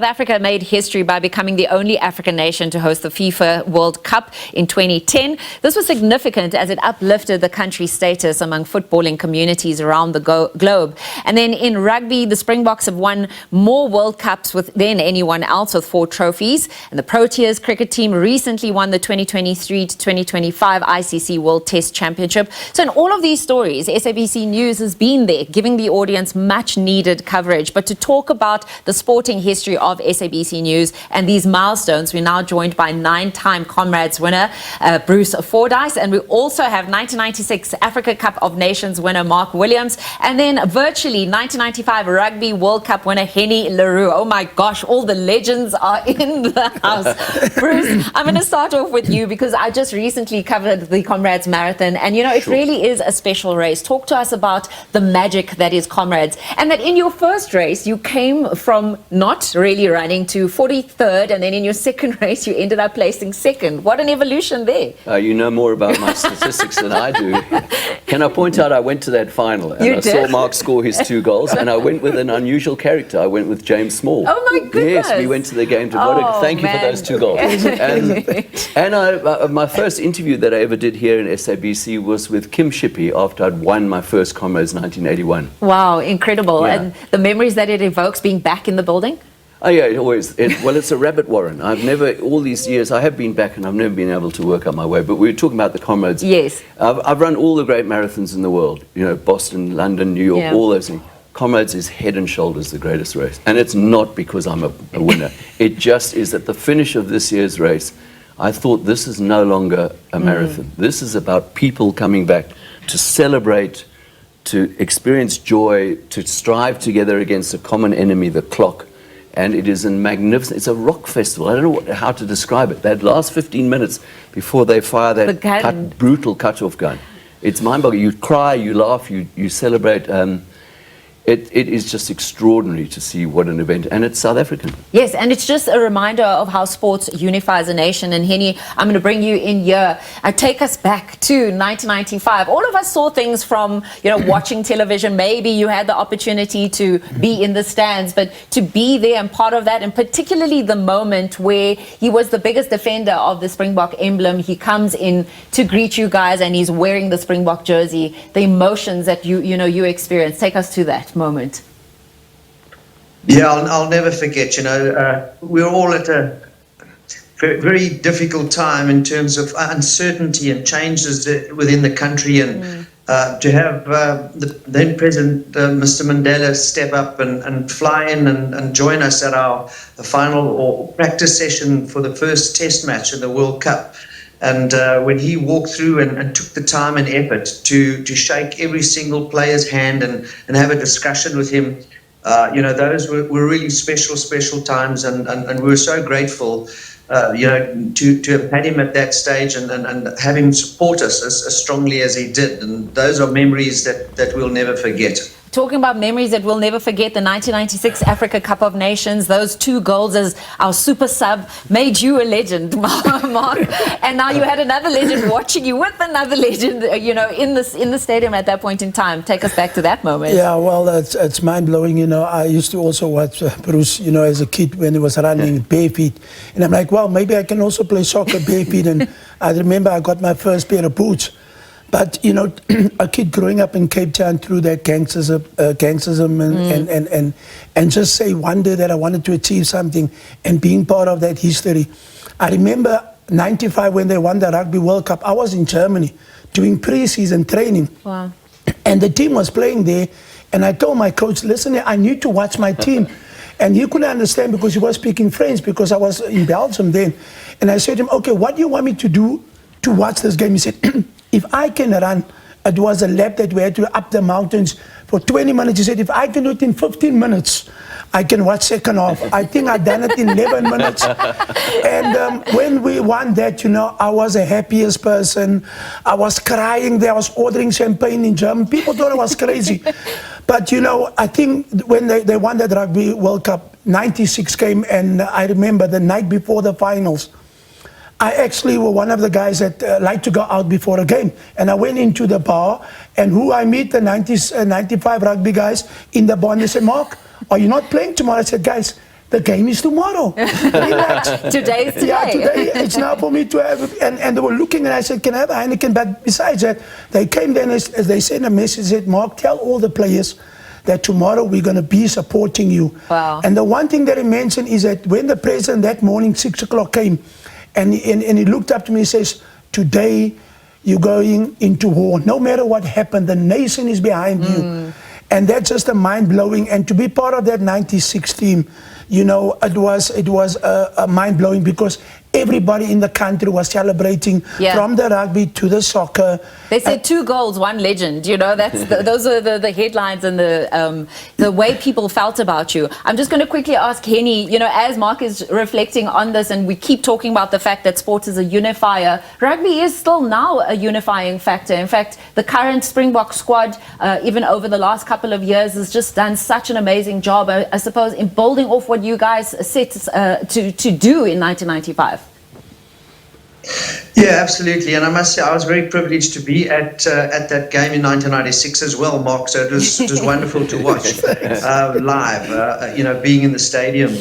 South Africa made history by becoming the only African nation to host the FIFA World Cup in 2010. This was significant as it uplifted the country's status among footballing communities around the globe. And then in rugby, the Springboks have won more World Cups than anyone else, with 4 trophies. And the Proteas cricket team recently won the 2023 to 2025 ICC World Test Championship. So in all of these stories, SABC News has been there, giving the audience much needed coverage. But to talk about the sporting history of SABC News and these milestones, we're now joined by 9-time Comrades winner Bruce Fordyce, and we also have 1996 Africa Cup of Nations winner Mark Williams, and then virtually 1995 Rugby World Cup winner Hennie le Roux. Oh my gosh, all the legends are in the house. Bruce, I'm going to start off with you because I just recently covered the Comrades Marathon, and you know, it really is a special race. Talk to us about the magic that is Comrades, and that in your first race you came from not really running to 43rd, and then in your second race you ended up placing second. What an evolution there. You know more about my statistics than I do. Can I point out I went to that final and I saw Mark score his 2 goals, and I went with an unusual character. I went with James Small. Oh my goodness. Yes, we went to the game to thank you for those 2 goals. And my first interview that I ever did here in SABC was with Kim Shippey after I'd won my first Comrades 1981. Wow, incredible. Yeah. And the memories that it evokes being back in the building? Oh yeah, well, it's a rabbit warren. I've never, all these years, I have been back and I've never been able to work out my way. But we were talking about the Comrades. Yes. I've run all the great marathons in the world. You know, Boston, London, New York, all those things. Comrades is head and shoulders the greatest race. And it's not because I'm a winner. It just is at the finish of this year's race, I thought this is no longer a marathon. This is about people coming back to celebrate, to experience joy, to strive together against a common enemy, the clock. And it is a magnificent, it's a rock festival. I don't know how to describe it. That last 15 minutes before they fire that brutal cut-off gun. It's mind-boggling. You cry, you laugh, you celebrate. It is just extraordinary to see what an event, and it's South African. Yes, and it's just a reminder of how sports unifies a nation. And Hennie, I'm going to bring you in here. Take us back to 1995. All of us saw things from, you know, watching television. Maybe you had the opportunity to be in the stands, but to be there and part of that, and particularly the moment where he was the biggest defender of the Springbok emblem. He comes in to greet you guys, and he's wearing the Springbok jersey. The emotions that you experience. Take us to that moment. Yeah, I'll never forget. You know, we're all at a very difficult time in terms of uncertainty and changes within the country, and to have the then President Mr. Mandela step up and fly in and join us at the final or practice session for the first Test match in the World Cup. And when he walked through and took the time and effort to shake every single player's hand and have a discussion with him, you know, those were really special times, and we were so grateful, you know, to have had him at that stage and have him support us as strongly as he did. And those are memories that we'll never forget. Talking about memories that we'll never forget, the 1996 Africa Cup of Nations, those 2 goals as our super sub made you a legend, Mark. And now you had another legend watching you with another legend, you know, in the stadium at that point in time. Take us back to that moment. Yeah, well, it's mind-blowing. You know, I used to also watch Bruce, you know, as a kid when he was running bare feet. And I'm like, well, maybe I can also play soccer bare feet. And I remember I got my first pair of boots. But, you know, a kid growing up in Cape Town through that gangsterism and just say one day that I wanted to achieve something and being part of that history. I remember 95 when they won the Rugby World Cup. I was in Germany doing pre-season training. Wow. And the team was playing there. And I told my coach, listen, I need to watch my team. And he couldn't understand because he was speaking French because I was in Belgium then. And I said to him, okay, what do you want me to do to watch this game? He said, if I can run, it was a lap that we had to up the mountains for 20 minutes. He said, if I can do it in 15 minutes, I can watch second half. I think I'd done it in 11 minutes. And when we won that, you know, I was the happiest person. I was crying there. I was ordering champagne in German. People thought I was crazy. But, you know, I think when they won that Rugby World Cup, 96 came, and I remember the night before the finals, I actually was one of the guys that like to go out before a game. And I went into the bar, and who I meet, the 95 rugby guys in the bar, and they said, Mark, are you not playing tomorrow? I said, guys, the game is tomorrow. Relax. Today's today. Yeah, today it's now for me to have, and they were looking and I said, can I have a Heineken? But besides that, they came then as they sent a message, said, Mark, tell all the players that tomorrow we're going to be supporting you. Wow. And the one thing that he mentioned is that when the president that morning, 6 o'clock came, and he looked up to me and says, today you're going into war. No matter what happened, the nation is behind you. And that's just a mind-blowing. And to be part of that 96 team, you know, it was a mind-blowing because everybody in the country was celebrating from the rugby to the soccer. They said 2 goals, 1 legend. You know, that's those are the headlines and the way people felt about you. I'm just going to quickly ask Hennie, you know, as Mark is reflecting on this and we keep talking about the fact that sport is a unifier, rugby is still now a unifying factor. In fact, the current Springbok squad, even over the last couple of years, has just done such an amazing job, I suppose, in building off what you guys set to do in 1995. Yeah, absolutely. And I must say, I was very privileged to be at that game in 1996 as well, Mark. So it was wonderful to watch live, you know, being in the stadium.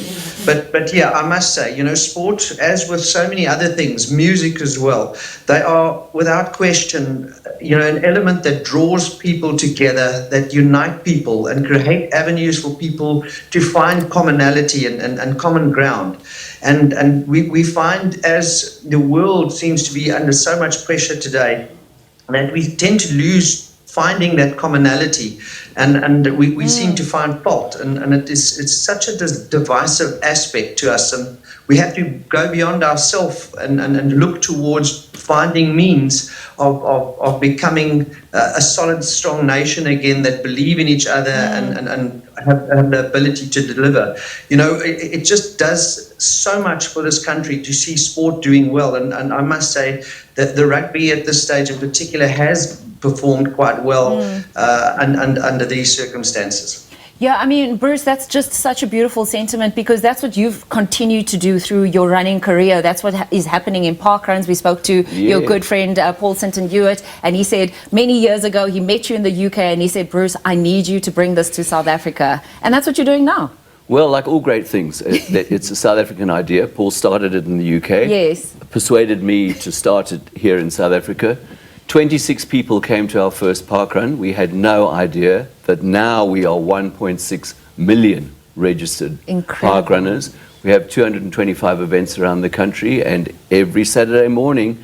But yeah, I must say, you know, sport, as with so many other things, music as well, they are without question, you know, an element that draws people together, that unite people and create avenues for people to find commonality and common ground. And we find, as the world seems to be under so much pressure today, that we tend to lose finding that commonality, and we seem to find fault, and it's such a divisive aspect to us, and we have to go beyond ourselves and look towards finding means of becoming a solid, strong nation again that believe in each other and have the ability to deliver. You know, it just does so much for this country to see sport doing well, and I must say that the rugby at this stage in particular has performed quite well and under these circumstances. Yeah, I mean, Bruce, that's just such a beautiful sentiment because that's what you've continued to do through your running career. That's what is happening in parkruns. We spoke to your good friend, Paul Sinton-Hewitt, and he said many years ago he met you in the UK and he said, Bruce, I need you to bring this to South Africa. And that's what you're doing now. Well, like all great things, it's a South African idea. Paul started it in the UK. Yes. Persuaded me to start it here in South Africa. 26 people came to our first parkrun. We had no idea that now we are 1.6 million registered parkrunners. We have 225 events around the country, and every Saturday morning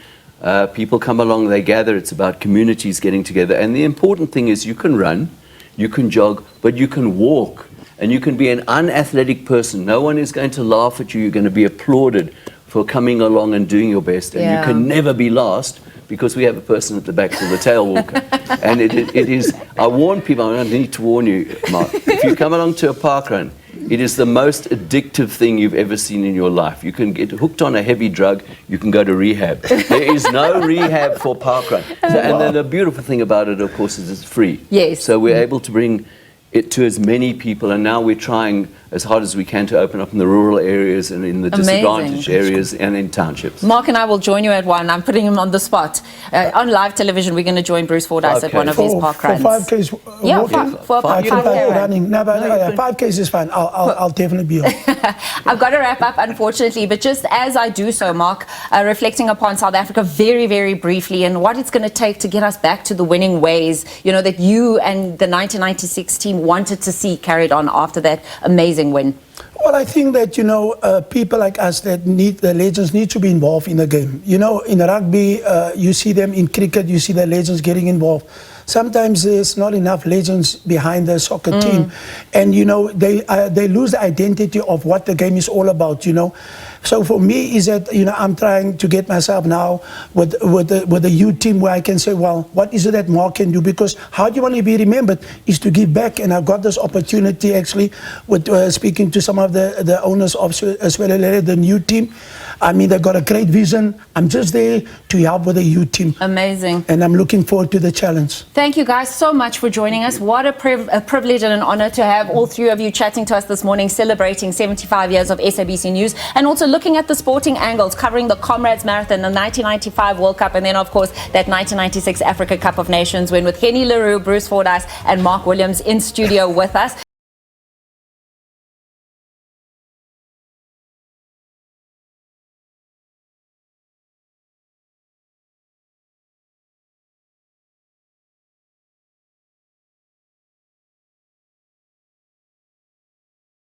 people come along, they gather. It's about communities getting together. And the important thing is you can run, you can jog, but you can walk. And you can be an unathletic person. No one is going to laugh at you. You're going to be applauded for coming along and doing your best. And you can never be last, because we have a person at the back called the tail walker. And it is, I warn people, I need to warn you, Mark, if you come along to a parkrun, it is the most addictive thing you've ever seen in your life. You can get hooked on a heavy drug, you can go to rehab. There is no rehab for parkrun. So, and then the beautiful thing about it, of course, is it's free. Yes. So we're able to bring it to as many people, and now we're trying as hard as we can to open up in the rural areas and in the disadvantaged areas and in townships. Mark and I will join you at one. I'm putting him on the spot. On live television, we're going to join Bruce Fordyce at one of his parkruns. For 5Ks Yeah, for 5K running. No, but 5Ks is fine. I'll definitely be on. I've got to wrap up, unfortunately, but just as I do so, Mark, reflecting upon South Africa very, very briefly and what it's going to take to get us back to the winning ways, you know, that you and the 1996 team wanted to see carried on after that amazing win. Well, I think that, you know, people like us that the legends need to be involved in the game. You know, in rugby, you see them; in cricket, you see the legends getting involved. Sometimes there's not enough legends behind the soccer team, and you know they lose the identity of what the game is all about. You know, so for me is that, you know, I'm trying to get myself now with the youth team where I can say, well, what is it that Mark can do? Because how do you want to be remembered is to give back, and I've got this opportunity actually with speaking to some of the owners of as well as the new team. I mean, they've got a great vision. I'm just there to help with the youth team. Amazing. And I'm looking forward to the challenge. Thank you guys so much for joining us. What a privilege and an honor to have all three of you chatting to us this morning, celebrating 75 years of SABC News, and also looking at the sporting angles, covering the Comrades Marathon, the 1995 World Cup, and then, of course, that 1996 Africa Cup of Nations win with Hennie le Roux, Bruce Fordyce, and Mark Williams in studio with us.